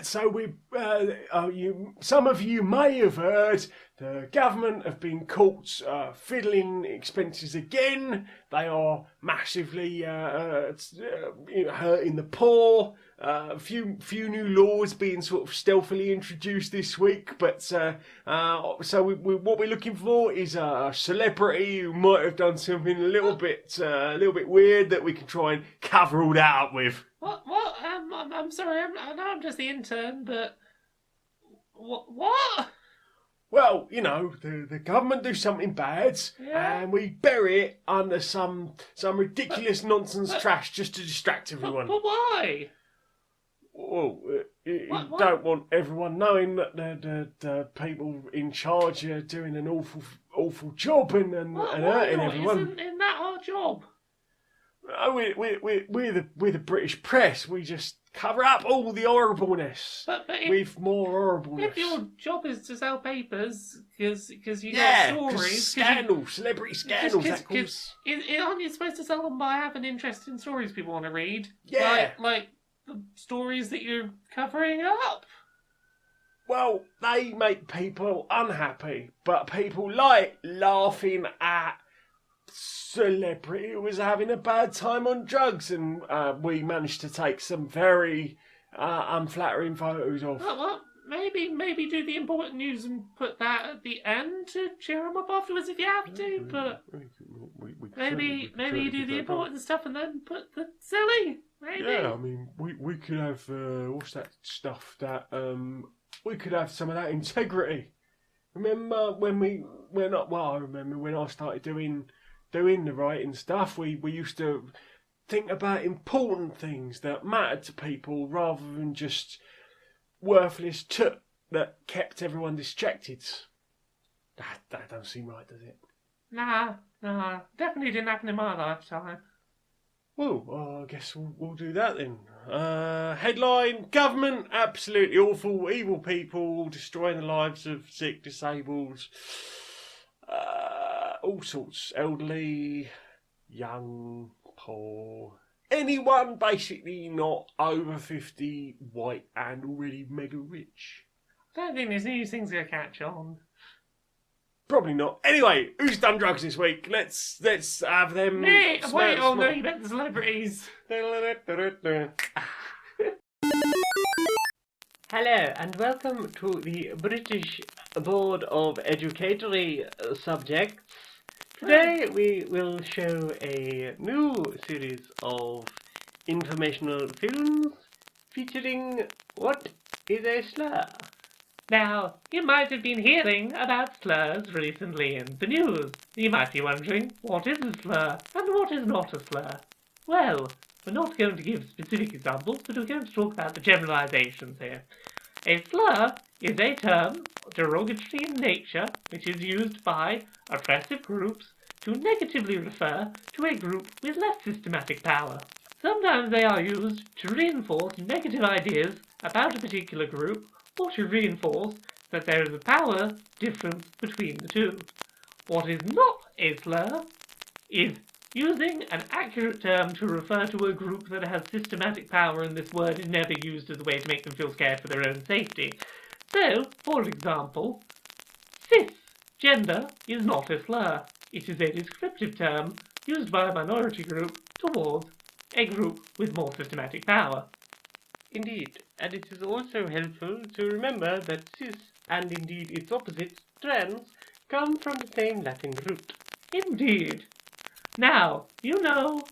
so some of you may have heard the government have been caught fiddling expenses again. They are massively hurting the poor. A few new laws being sort of stealthily introduced this week, but what we're looking for is a celebrity who might have done something a little bit weird that we can try and cover all that up with. What? I'm sorry. I know I'm just the intern, but what? Well, the government do something bad, and we bury it under some ridiculous nonsense trash just to distract everyone. But why? Well, you don't want everyone knowing that the people in charge are doing an awful job and hurting everyone. Isn't that our job? We're the British press. We just cover up all the horribleness with more horribleness. If your job is to sell papers, because you got stories, celebrity scandals. Aren't you supposed to sell them by having interesting stories people want to read? Yeah, like the stories that you're covering up. Well, they make people unhappy, but people like laughing at celebrity who was having a bad time on drugs, and we managed to take some very unflattering photos of. Well, maybe do the important news and put that at the end to cheer them up afterwards if you have to. But maybe you do the important stuff and then put the silly. Maybe. Yeah, I mean, we could have what's that stuff that we could have some of that integrity. Remember I remember when I started doing the writing stuff, we used to think about important things that mattered to people rather than just worthless toot that kept everyone distracted. That don't seem right, does it? Nah, definitely didn't happen in my lifetime. Well, I guess we'll do that then. Headline: Government absolutely awful, evil people destroying the lives of sick, disabled, all sorts, elderly, young, poor, anyone basically not over 50, white and already mega rich. I don't think these things are gonna catch on. Probably not. Anyway, who's done drugs this week? Let's have them. No, you meant the celebrities. Hello and welcome to the British Board of Educatory Subjects. Today we will show a new series of informational films featuring What is a Slur? Now, you might have been hearing about slurs recently in the news. You might be wondering, what is a slur and what is not a slur? Well, we're not going to give specific examples, but we're going to talk about the generalizations here. A slur is a term, derogatory in nature, which is used by oppressive groups to negatively refer to a group with less systematic power. Sometimes they are used to reinforce negative ideas about a particular group, or to reinforce that there is a power difference between the two. What is not a slur is using an accurate term to refer to a group that has systematic power, and this word is never used as a way to make them feel scared for their own safety. So, for example, cisgender is not a slur. It is a descriptive term used by a minority group towards a group with more systematic power. Indeed, and it is also helpful to remember that cis, and indeed its opposite, trans, come from the same Latin root. Indeed. Now you know.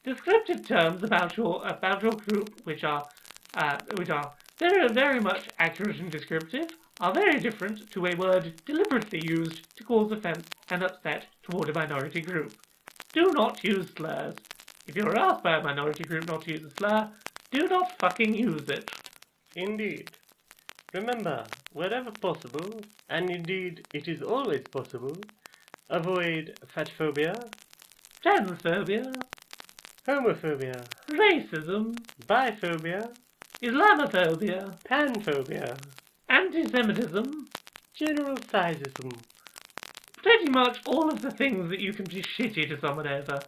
Descriptive terms about your group, which are very, very much accurate and descriptive, are very different to a word deliberately used to cause offence and upset toward a minority group. Do not use slurs. If you're asked by a minority group not to use a slur, do not fucking use it. Indeed. Remember, wherever possible, and indeed it is always possible, avoid fatphobia, Transphobia, homophobia, racism, biphobia, Islamophobia, panphobia, anti-Semitism, general sizism, pretty much all of the things that you can be shitty to someone over.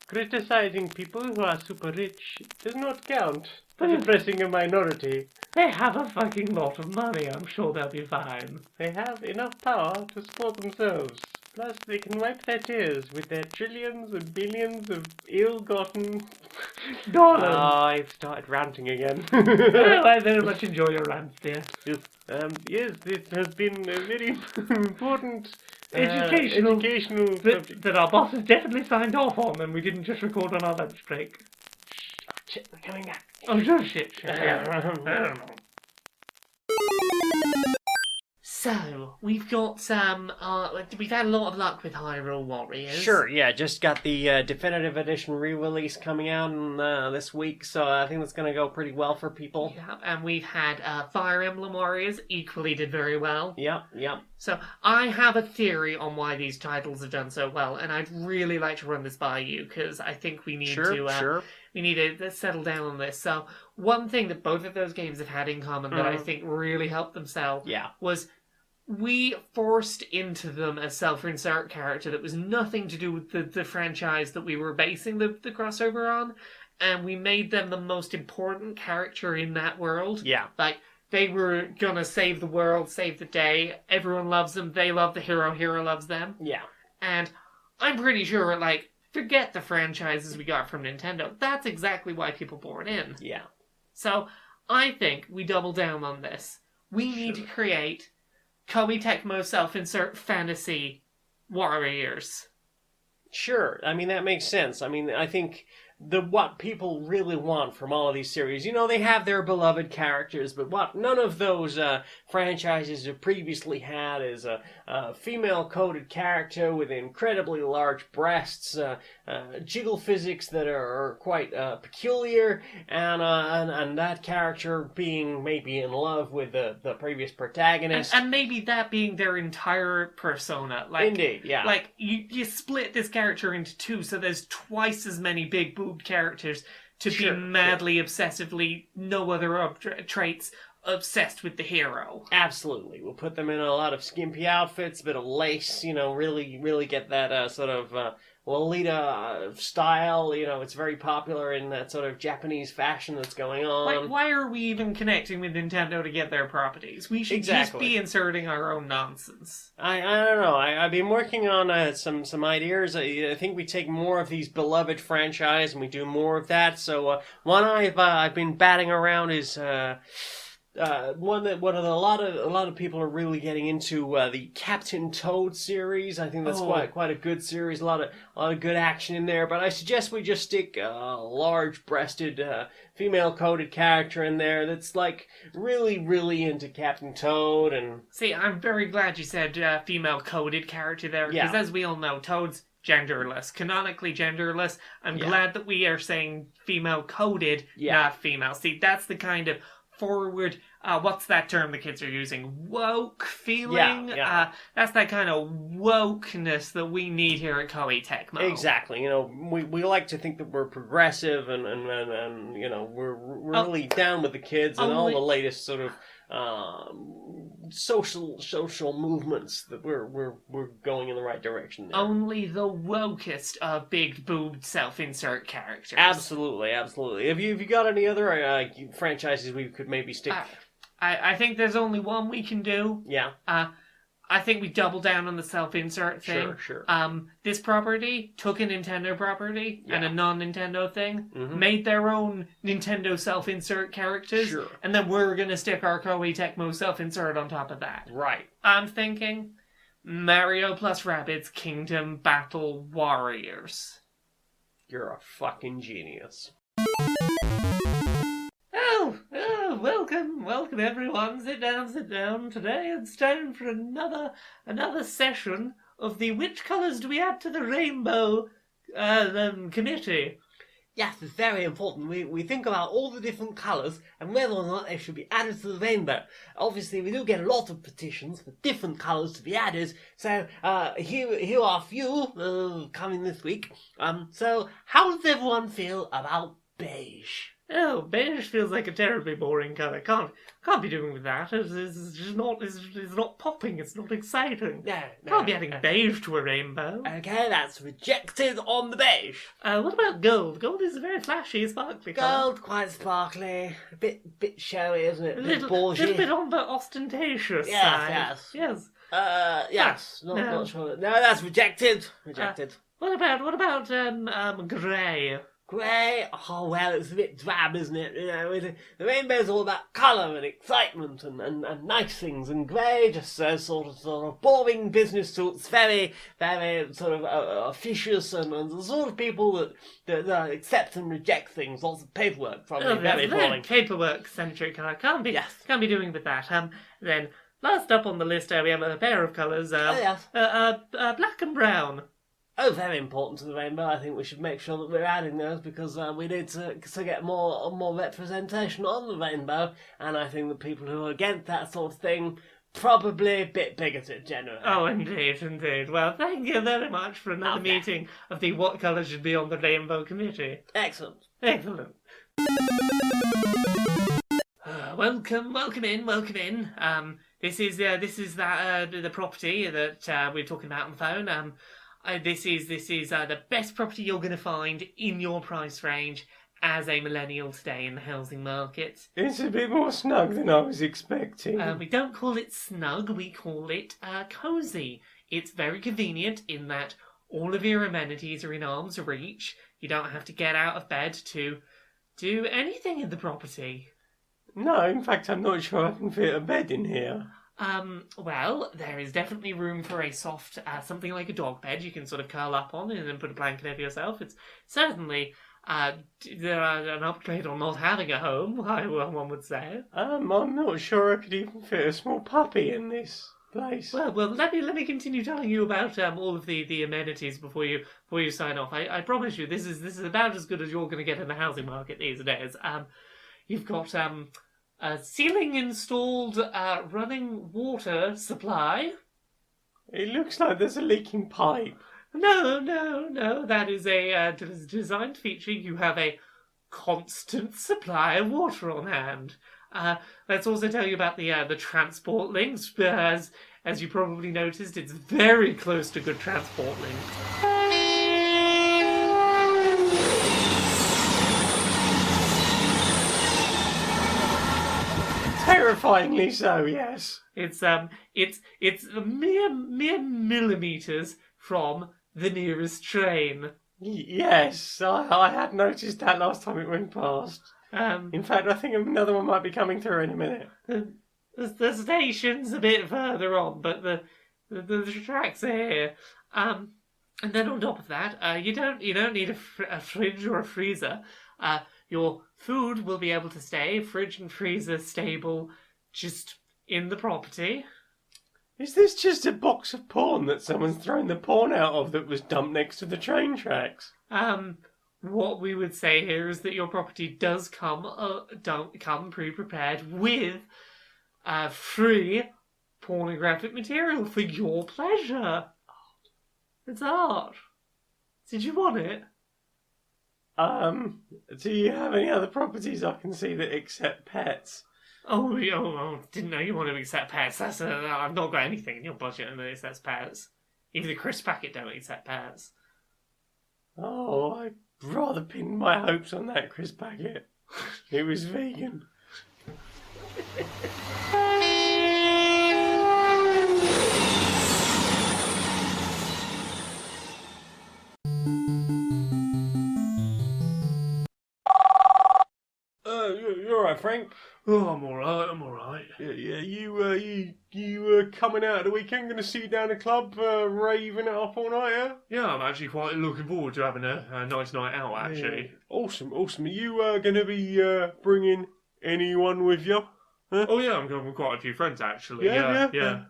criticizing people who are super rich does not count. for impressing a minority. They have a fucking lot of money. I'm sure they'll be fine. They have enough power to support themselves. Plus, they can wipe their tears with their trillions and billions of ill-gotten Dollars. I started ranting again. Oh, I very much enjoy your rants, dear. Yes, this has been a very important Educational subject. that our bosses definitely signed off on, and we didn't just record on our lunch break. Shit, they're coming back. Oh, shit. So, we've got some, we've had a lot of luck with Hyrule Warriors. Sure, yeah, just got the definitive edition re-release coming out this week, so I think that's going to go pretty well for people. Yeah, and we've had Fire Emblem Warriors, equally did very well. Yep. So, I have a theory on why these titles have done so well, and I'd really like to run this by you, because I think we need we need to settle down on this. So, one thing that both of those games have had in common that I think really helped them sell was we forced into them a self-insert character that was nothing to do with the franchise that we were basing the crossover on, and we made them the most important character in that world. Yeah. Like, they were gonna save the world, save the day, everyone loves them, they love the hero loves them. Yeah. And I'm pretty sure, like, forget the franchises we got from Nintendo, that's exactly why people bought in. Yeah. So, I think we double down on this. We need to create Koei Tecmo self-insert fantasy warriors. Sure, I mean, that makes sense. I mean, I think what people really want from all of these series, they have their beloved characters, but what none of those franchises have previously had is a female-coded character with incredibly large breasts, jiggle physics that are quite peculiar, and that character being maybe in love with the previous protagonist. And maybe that being their entire persona. Like, indeed, yeah. Like, you split this character into two, so there's twice as many big boobed characters to be madly, obsessively, no other traits, obsessed with the hero. Absolutely. We'll put them in a lot of skimpy outfits, a bit of lace, really get that sort of Lolita style. It's very popular in that sort of Japanese fashion that's going on. Like, why are we even connecting with Nintendo to get their properties? We should just be inserting our own nonsense. I don't know. I've been working on some ideas. I think we take more of these beloved franchise and we do more of that. So one I've been batting around is one that a lot of people are really getting into, the Captain Toad series. I think that's quite a good series. A lot of good action in there. But I suggest we just stick a large-breasted female-coded character in there that's like really into Captain Toad. And see, I'm very glad you said female-coded character there, because as we all know, Toad's genderless, canonically genderless. I'm glad that we are saying female-coded, not female. See, that's the kind of forward, what's that term the kids are using? Woke feeling? That's that kind of wokeness that we need here at Koei Tecmo. Exactly. We like to think that we're progressive and we're really down with the kids and all the latest sort of social movements, that we're going in the right direction there. Only the wokest of big boobed self-insert characters. Absolutely. Have you got any other franchises we could maybe stick? I think there's only one we can do. Yeah. I think we double down on the self-insert thing. Sure. This property took a Nintendo property and a non-Nintendo thing, made their own Nintendo self-insert characters, and then we're going to stick our Koei Tecmo self-insert on top of that. Right. I'm thinking Mario plus Rabbids Kingdom Battle Warriors. You're a fucking genius. Welcome everyone. Sit down. Today it's time for another session of the Which Colours Do We Add to the Rainbow committee. Yes, it's very important. We think about all the different colours and whether or not they should be added to the rainbow. Obviously, we do get a lot of petitions for different colours to be added, so here are a few coming this week. So, how does everyone feel about beige? Oh, beige feels like a terribly boring colour. Can't be doing with that. It's just not. It's not popping. It's not exciting. No, Can't be adding beige to a rainbow. Okay, that's rejected on the beige. What about gold? Gold is a very flashy, sparkly colour. Gold, quite sparkly, a bit showy, isn't it? A A bit little bougie. bit on the ostentatious Yes, side. yes. Yes. Yes. No. Not sure. No, that's rejected. Rejected. What about grey? Grey. Oh well, it's a bit drab, isn't it? You know, the rainbow's all about colour and excitement and nice things, and grey just sort of boring business suits, very sort of officious and the sort of people that accept and reject things. Lots of paperwork, probably very boring. Paperwork centric. Can't be Yes. can't be doing with that. Then last up on the list, we have a pair of colours. Yes. Black and brown. Oh, very important to the rainbow. I think we should make sure that we're adding those because we need to get more representation on the rainbow. And I think the people who are against that sort of thing probably a bit bigoted generally. Oh, indeed. Well, thank you very much for another meeting of the What Colour Should Be on the Rainbow Committee. Excellent. Welcome in. This is the property that we're talking about on the phone. This is the best property you're going to find in your price range as a millennial today in the housing market. It's a bit more snug than I was expecting. We don't call it snug, we call it cosy. It's very convenient in that all of your amenities are in arm's reach. You don't have to get out of bed to do anything in the property. No, in fact, I'm not sure I can fit a bed in here. Well, there is definitely room for a soft, something like a dog bed you can sort of curl up on and then put a blanket over yourself. It's certainly, an upgrade on not having a home, one would say. I'm not sure I could even fit a small puppy in this place. Well, let me continue telling you about all of the amenities before you sign off. I promise you, this is about as good as you're going to get in the housing market these days. You've got a ceiling installed running water supply. It looks like there's a leaking pipe. No, that is a design feature. You have a constant supply of water on hand. Let's also tell you about the transport links. As you probably noticed, it's very close to good transport links. Terrifyingly so, yes. It's mere millimeters from the nearest train. Yes, I had noticed that last time it went past. In fact, I think another one might be coming through in a minute. The station's a bit further on, but the tracks are here. And then on top of that, you don't need a fridge or a freezer. Your food will be able to stay fridge and freezer stable, just in the property. Is this just a box of porn that someone's thrown the porn out of that was dumped next to the train tracks? What we would say here is that your property does come pre-prepared with free pornographic material for your pleasure. It's art. Did you want it? Do you have any other properties I can see that accept pets? Oh, didn't know you wanted to accept pets. I've not got anything in your budget that accepts pets. Even the crisp packet don't accept pets. Oh, I'd rather pin my hopes on that crisp packet. It was vegan. You're right, Frank. Oh, I'm alright. Yeah, you coming out of the weekend? Going to see you down the club, raving it up all night, yeah? Yeah, I'm actually quite looking forward to having a nice night out, actually. Yeah. Awesome. Are you going to be bringing anyone with you? Oh yeah, I'm going with quite a few friends actually. Yeah.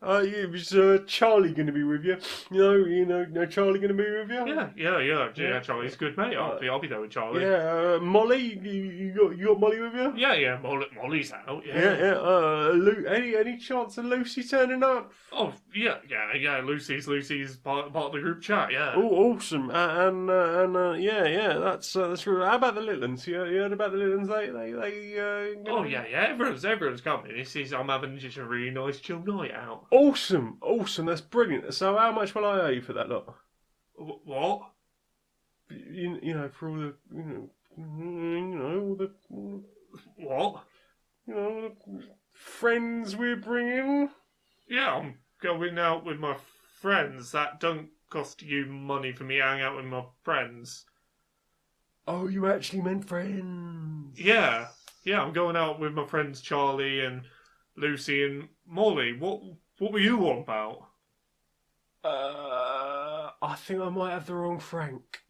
Was Charlie going to be with you? No, Charlie going to be with you? Yeah. Charlie's good, mate. I'll be there with Charlie. Yeah, Molly, you got Molly with you? Yeah. Molly's out. Yeah. Any chance of Lucy turning up? Oh yeah. Lucy's part of the group chat. Yeah. Oh, awesome! Yeah. That's true. How about the little ones? You heard about the little ones? Oh yeah. Everyone's coming. I'm having just a really nice chill night out. Awesome. That's brilliant. So, how much will I owe you for that lot? What? For all the, all the, What? all the friends we're bringing. Yeah, I'm going out with my friends. That don't cost you money for me to hang out with my friends. Oh, you actually meant friends. Yeah, I'm going out with my friends Charlie and Lucy and Molly. What were you on about? I think I might have the wrong Frank.